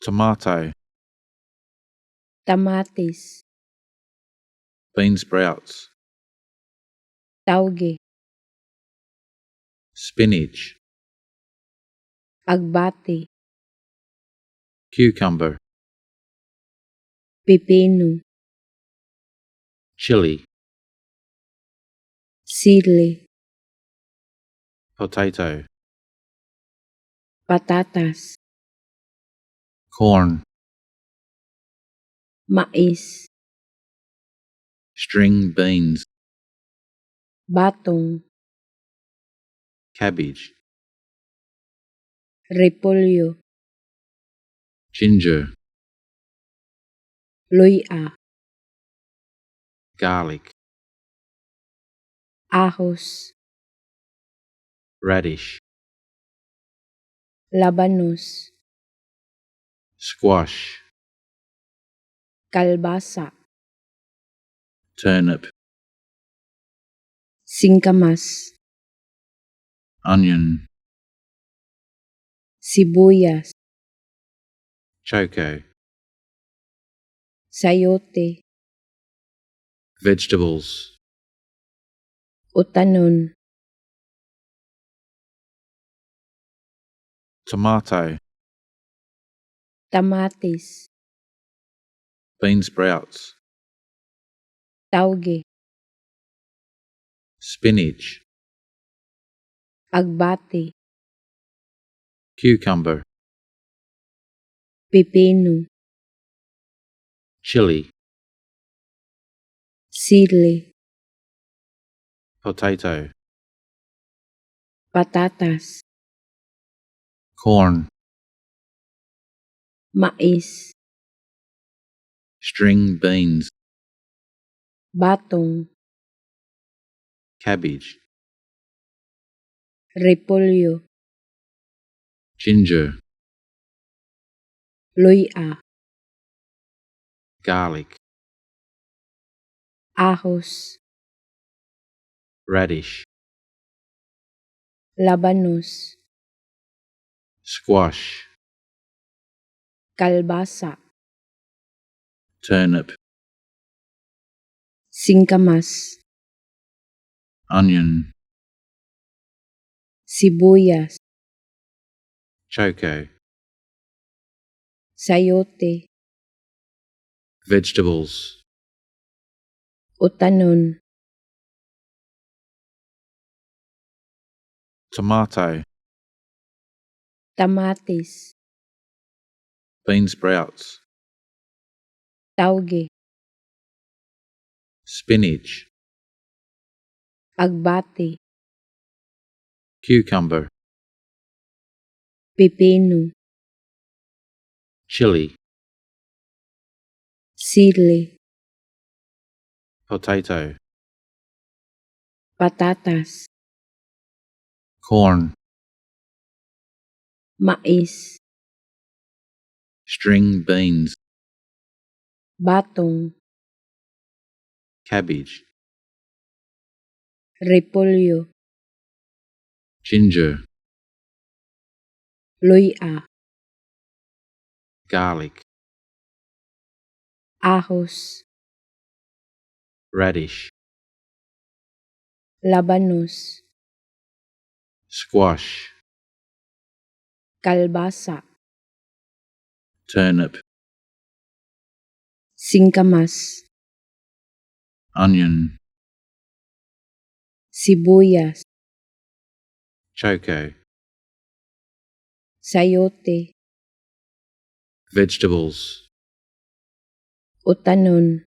tomato, Tamatis. bean sprouts, Tauge. spinach, Agbati. cucumber, Pipino. chili, Sili. potato, Patatas. corn, Mais. string beans, Batong. cabbage, Repolyo. ginger, Luya. garlic, Ahos. radish, Labanos. squash, Kalbasa. turnip, Singkamas. onion, Sibuyas. choco, Sayote. vegetables, Utanon. tomato, Tamatis. bean sprouts, Tauge. spinach, Agbati. cucumber, Pipino. chili, Sili. potato, Patatas. corn, Mais. string beans, Batong. cabbage, Repolyo. ginger, Luya. garlic, Ahos. radish, Labanos. squash, Kalbasa. turnip, Singkamas. onion, Sibuyas. choco, Sayote. vegetables, Utanon. tomato, Tamatis. bean sprouts, Tauge. spinach, Agbati. cucumber, Pipino. chili, Sili. potato, Patatas. corn, Mais. string beans, Batong. cabbage, Repolyo. ginger, Luya. garlic, Ahos. radish, Labanos. squash, Kalbasa. turnip, Singkamas. onion, Sibuyas. choco, Sayote. vegetables, Utanon.